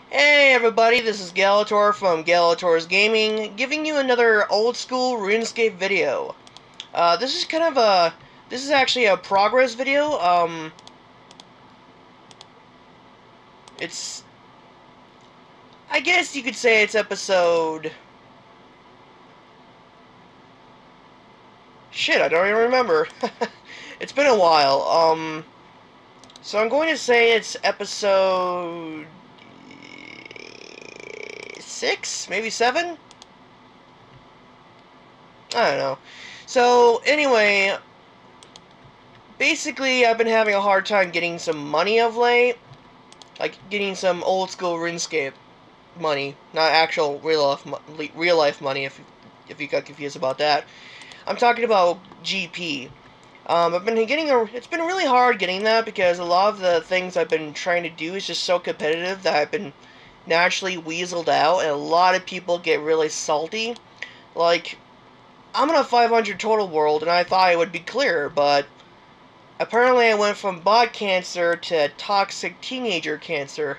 Hey everybody, this is Galator from Galator's Gaming, giving you another old school RuneScape video. This is actually a progress video. I guess you could say it's episode... Shit, I don't even remember. It's been a while. So I'm going to say it's episode... 6? Maybe 7? I don't know. So, anyway, basically I've been having a hard time getting some money of late. Like, getting some old school RuneScape money. Not actual real life money, if you got confused about that. I'm talking about GP. It's been really hard getting that because a lot of the things I've been trying to do is just so competitive that I've been naturally weaseled out, and a lot of people get really salty. Like, I'm in a 500 total world, and I thought it would be clear, but apparently I went from bot cancer to toxic teenager cancer.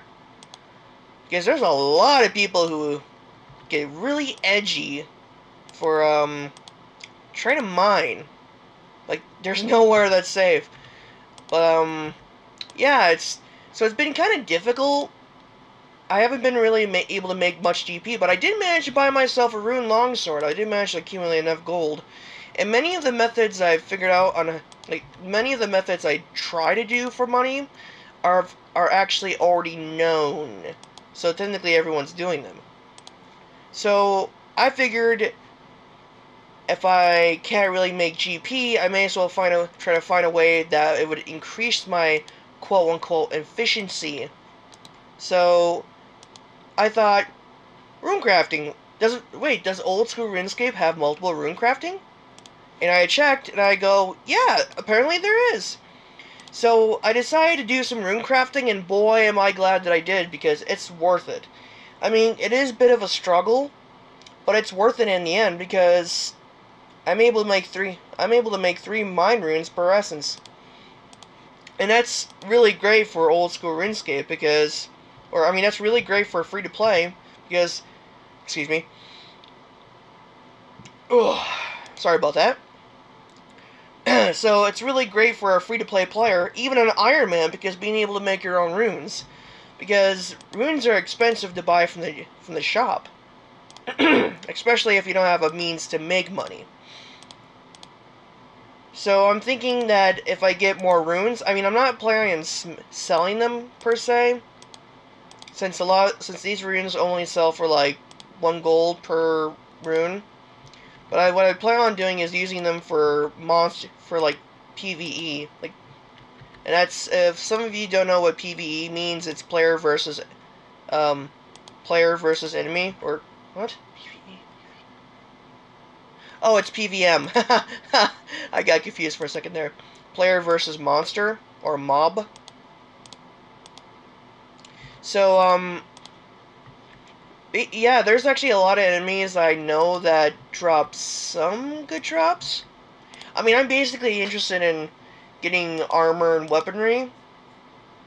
Because there's a lot of people who get really edgy for, trying to mine. Like, there's nowhere that's safe. But, yeah, it's been kind of difficult. I haven't been really able to make much GP, but I did manage to buy myself a rune longsword. I did manage to accumulate enough gold. And many of the methods I've figured out many of the methods I try to do for money are actually already known. So technically everyone's doing them. So I figured if I can't really make GP, I may as well try to find a way that it would increase my quote-unquote efficiency. So I thought, runecrafting. Does old school RuneScape have multiple runecrafting? And I checked, and I go, yeah, apparently there is. So I decided to do some runecrafting, and boy, am I glad that I did, because it's worth it. I mean, it is a bit of a struggle, but it's worth it in the end, because I'm able to make three mine runes per essence. And that's really great for old school RuneScape, because... that's really great for free to play, because... Excuse me. Ugh, sorry about that. So it's really great for a free-to-play player, even an Ironman, because being able to make your own runes. Because runes are expensive to buy from the shop. Especially if you don't have a means to make money. So I'm thinking that if I get more runes... I'm not planning on selling them, per se. Since these runes only sell for like 1 gold per rune, but what I plan on doing is using them for like PvE, and that's, if some of you don't know what PvE means, it's player versus enemy, or what? PvE? Oh, it's PVM. I got confused for a second there. Player versus monster or mob. So, yeah, there's actually a lot of enemies I know that drop some good drops. I'm basically interested in getting armor and weaponry.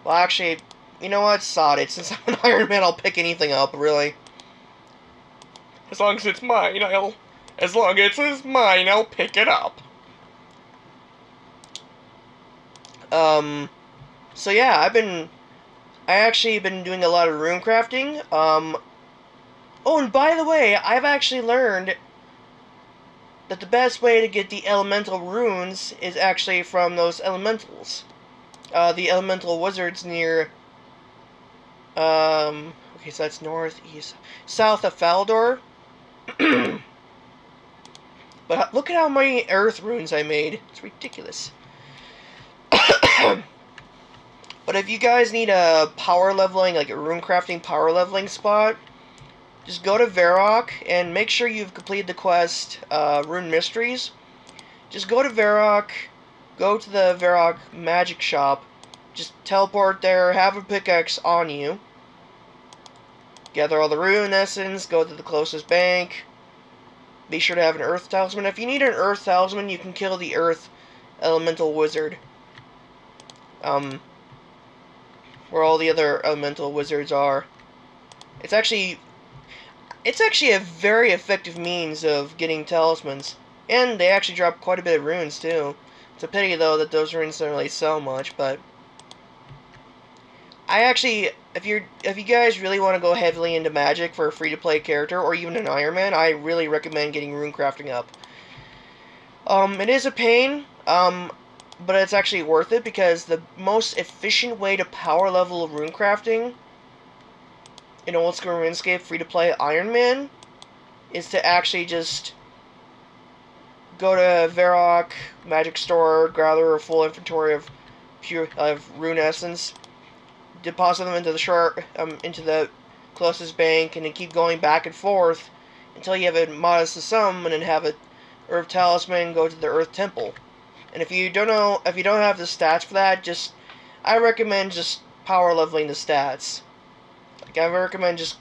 Well, actually, you know what? Sod it. Since I'm an Iron Man, I'll pick anything up, really. As long as it's mine, I'll pick it up. So yeah, I actually been doing a lot of rune crafting. Oh, and by the way, I've actually learned that the best way to get the elemental runes is actually from those elementals. The elemental wizards near, okay, so that's north, east, south of Faldor. But look at how many earth runes I made. It's ridiculous. But if you guys need a power leveling, like a rune crafting power leveling spot, just go to Varrock and make sure you've completed the quest, Rune Mysteries. Just go to Varrock, go to the Varrock magic shop, just teleport there, have a pickaxe on you, gather all the rune essence, go to the closest bank, be sure to have an earth talisman. If you need an earth talisman, you can kill the earth elemental wizard. where all the other elemental wizards are. It's actually a very effective means of getting talismans, and they actually drop quite a bit of runes too. It's a pity though that those runes don't really sell much, but I actually, if you guys really want to go heavily into magic for a free-to-play character or even an Ironman, I really recommend getting runecrafting up. It is a pain, but it's actually worth it because the most efficient way to power level runecrafting in old school RuneScape free-to-play Ironman is to actually just go to Varrock Magic Store, gather a full inventory of rune essence, deposit them into the closest bank, and then keep going back and forth until you have a modest sum, and then have a Earth Talisman, go to the Earth Temple. And if you don't have the stats for that, I recommend just power leveling the stats. Like, I recommend just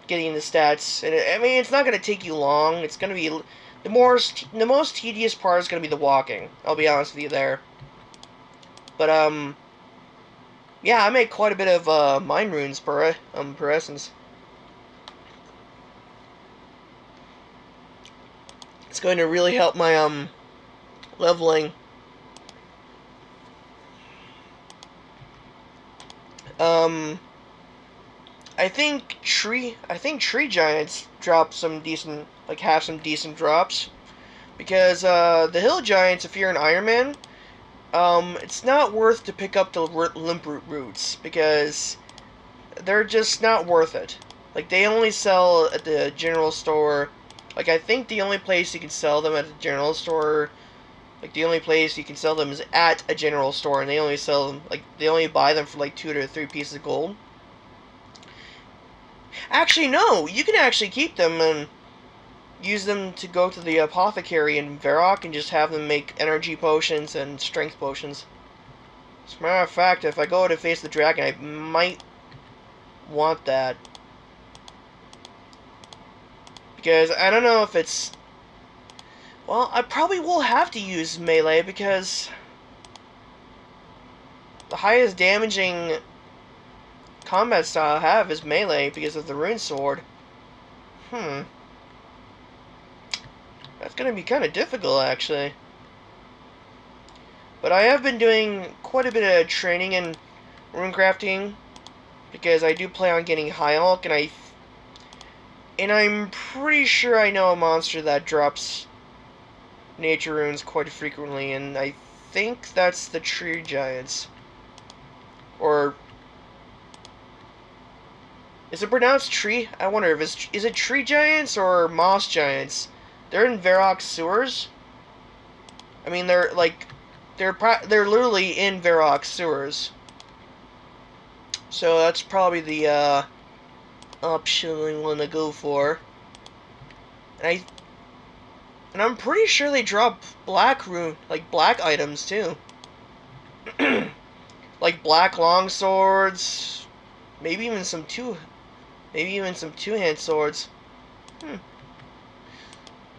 getting the stats, and I mean, it's not going to take you long. It's going to be the most tedious part is going to be the walking. I'll be honest with you there. But yeah, I make quite a bit of mind runes per essence. It's going to really help my leveling. I think tree giants drop some decent, like, have some decent drops, because the hill giants, if you're an Ironman, it's not worth to pick up the limp roots because they're just not worth it. Like, they only sell at the general store. Like, I think the only place you can sell them at the general store, like, the only place you can sell them is at a general store, and they only sell them, like, they only buy them for like 2 to 3 pieces of gold. Actually, no, you can actually keep them and use them to go to the apothecary in Varrock and just have them make energy potions and strength potions. As a matter of fact, if I go to face the dragon, I might want that. Because I don't know if it's... Well, I probably will have to use melee because the highest damaging combat style I have is melee because of the rune sword. That's gonna be kind of difficult, actually. But I have been doing quite a bit of training in runecrafting because I do plan on getting high Hulk, and I'm pretty sure I know a monster that drops nature runes quite frequently, and I think that's the tree giants. Or is it pronounced tree? I wonder if is it tree giants or moss giants? They're in Varrock sewers. I mean, they're literally in Varrock sewers. So that's probably the option I want to go for. And I'm pretty sure they drop black items too. Like black long swords, maybe even some two-hand swords.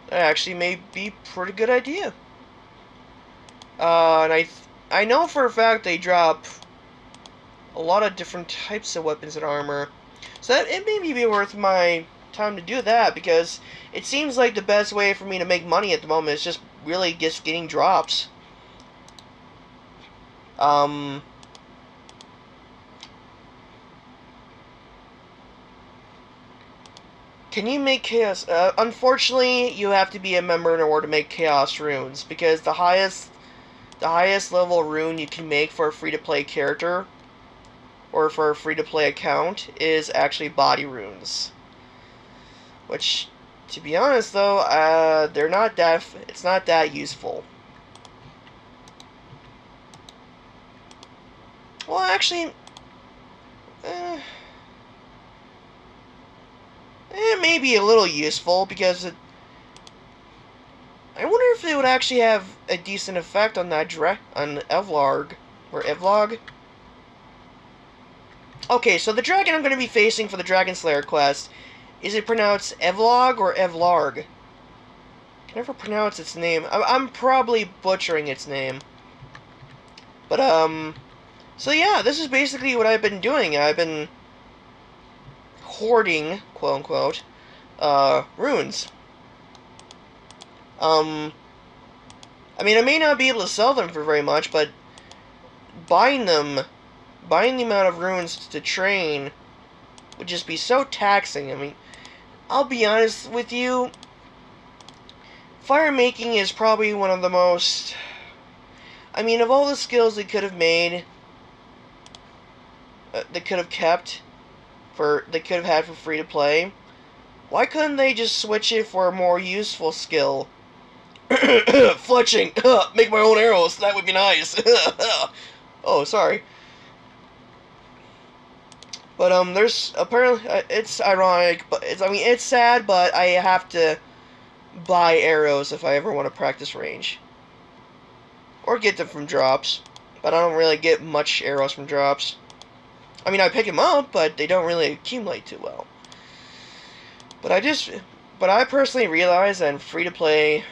That actually may be a pretty good idea. And I know for a fact they drop a lot of different types of weapons and armor, so that it may be worth my time to do that, because it seems like the best way for me to make money at the moment is just really just getting drops. Can you make chaos? Unfortunately, you have to be a member in order to make chaos runes, because the highest level rune you can make for a free-to-play character or for a free-to-play account is actually body runes. Which, to be honest though, it's not that useful. Well, actually, it may be a little useful, because I wonder if it would actually have a decent effect on that on Evlarg or Evlog. Okay, so the dragon I'm going to be facing for the Dragon Slayer quest, is it pronounced Evlog or Evlarg? I can never pronounce its name. I'm probably butchering its name. But So yeah, this is basically what I've been doing. I've been hoarding, quote unquote, runes. Um, I mean, I may not be able to sell them for very much, but buying them, buying the amount of runes to train would just be so taxing. I mean, I'll be honest with you, fire making is probably one of the most... I mean, of all the skills they could have made, they could have kept, they could have had for free to play, why couldn't they just switch it for a more useful skill? Fletching! Make my own arrows, that would be nice. Oh, sorry. But, there's, apparently, it's ironic, but I mean, it's sad, but I have to buy arrows if I ever want to practice range. Or get them from drops. But I don't really get much arrows from drops. I mean, I pick them up, but they don't really accumulate too well. But I personally realize that in free-to-play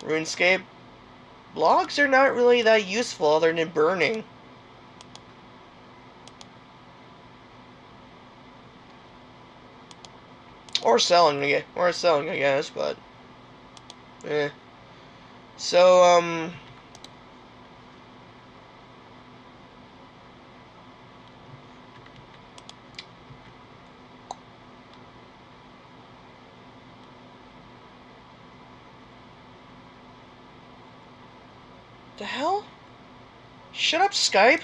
RuneScape, logs are not really that useful other than burning. Or selling, I guess, but... eh. So, the hell? Shut up, Skype!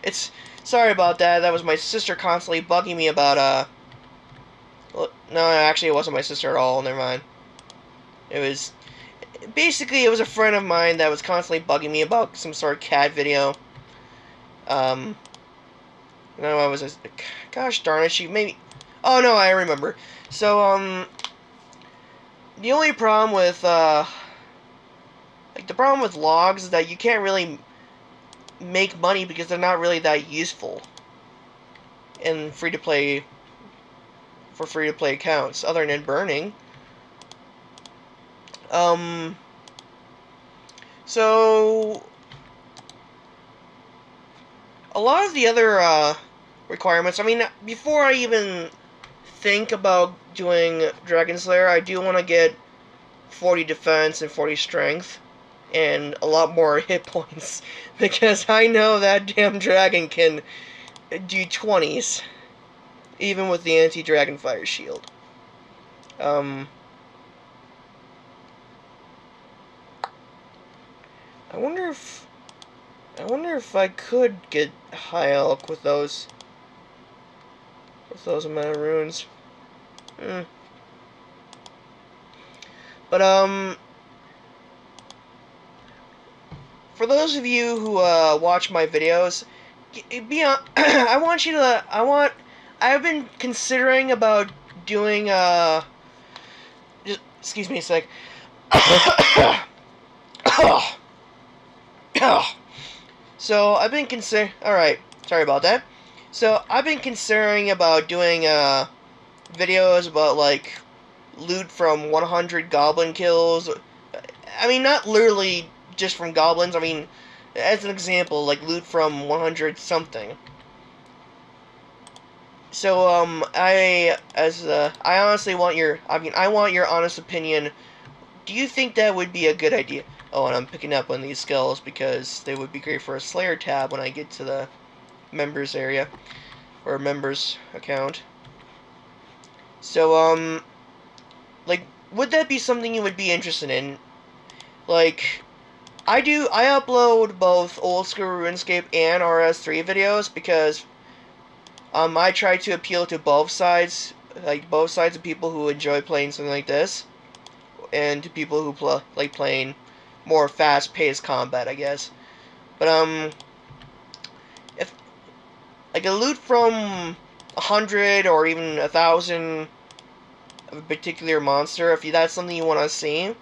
It's... Sorry about that, that was my sister constantly bugging me about, no, actually it wasn't my sister at all, never mind. It was... Basically, it was a friend of mine that was constantly bugging me about some sort of cat video. No, I was... Gosh darn it, she maybe... Oh, no, I remember. So, the only problem with, the problem with logs is that you can't really make money because they're not really that useful in free-to-play accounts, other than burning. So a lot of the other requirements, I mean, before I even think about doing Dragon Slayer, I do want to get 40 defense and 40 strength and a lot more hit points because I know that damn dragon can do 20s even with the anti-dragon fire shield. I wonder if I could get high elk with those amount of runes. But for those of you who watch my videos, I've been considering about doing just excuse me a sec. So I've been alright, sorry about that. So I've been considering about doing videos about like loot from 100 goblin kills. I mean, not literally just from goblins. I mean, as an example, like loot from 100 something. So I honestly want I want your honest opinion. Do you think that would be a good idea? Oh, and I'm picking up on these skills because they would be great for a Slayer tab when I get to the members area or members account. So like, would that be something you would be interested in? Like, I upload both old school RuneScape and RS3 videos because I try to appeal to both sides, like both sides of people who enjoy playing something like this, and to people who like playing more fast-paced combat, I guess. But if like a loot from 100 or even 1,000 of a particular monster, if that's something you want to see,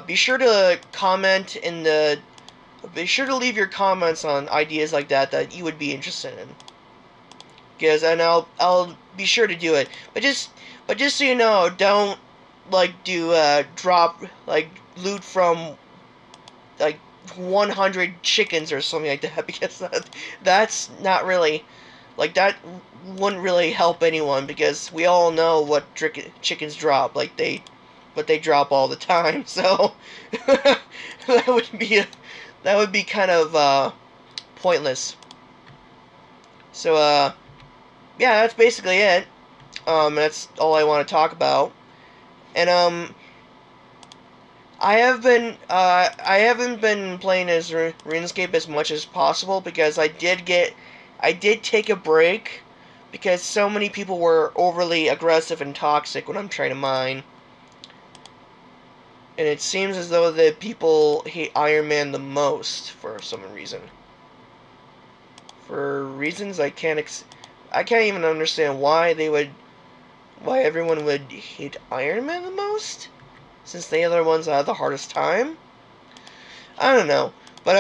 be sure to be sure to leave your comments on ideas like that you would be interested in. And I'll be sure to do it. But just so you know, don't like do drop like loot from like 100 chickens or something like that, because that's not really like that wouldn't really help anyone, because we all know what chickens drop, like they drop all the time. So that would be kind of pointless. So yeah, that's basically it. That's all I want to talk about. And I haven't been playing as RuneScape as much as possible, because I did take a break because so many people were overly aggressive and toxic when I'm trying to mine. And it seems as though the people hate Ironman the most for some reason. For reasons I can't even understand why everyone would hate Ironman the most, since they are the ones that have the hardest time. I don't know, but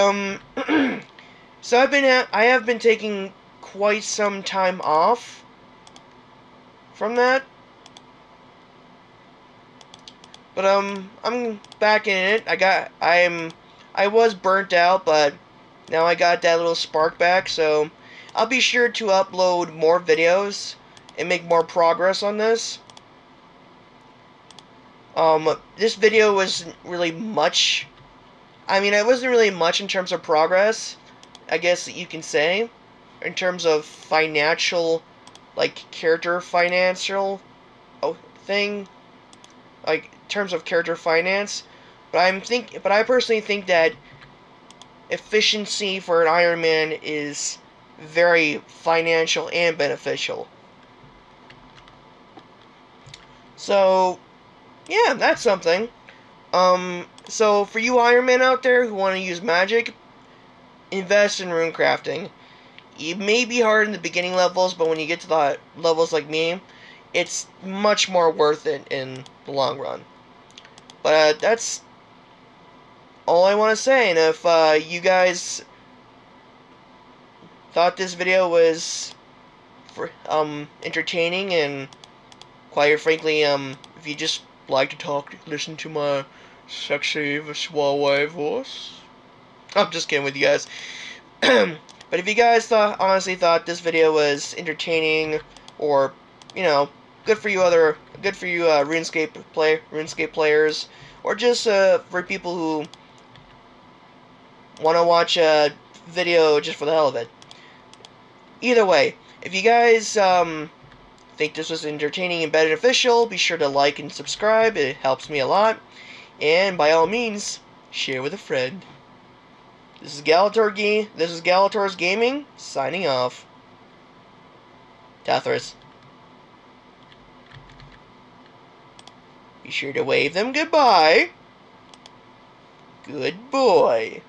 so I have been taking quite some time off from that, but I'm back in it. I was burnt out, but now I got that little spark back, so I'll be sure to upload more videos and make more progress on this. This video wasn't really much. I mean, it wasn't really much in terms of progress, I guess you can say, in terms of financial, like character financial thing, like in terms of character finance. But I personally think that efficiency for an Ironman is very financial and beneficial. So yeah, that's something. So for you Ironmen out there who want to use magic, invest in runecrafting. It may be hard in the beginning levels, but when you get to the levels like me, it's much more worth it in the long run. But that's all I want to say. And if you guys thought this video was entertaining, and quite frankly, if you just like to talk, listen to my sexy suave voice. I'm just kidding with you guys. But if you guys honestly thought this video was entertaining, or good for you RuneScape players, or just for people who want to watch a video just for the hell of it. Either way, if you guys think this was entertaining and beneficial, be sure to like and subscribe. It helps me a lot. And by all means, share with a friend. This is Galator's Gaming, signing off. Tathras. Be sure to wave them goodbye. Good boy.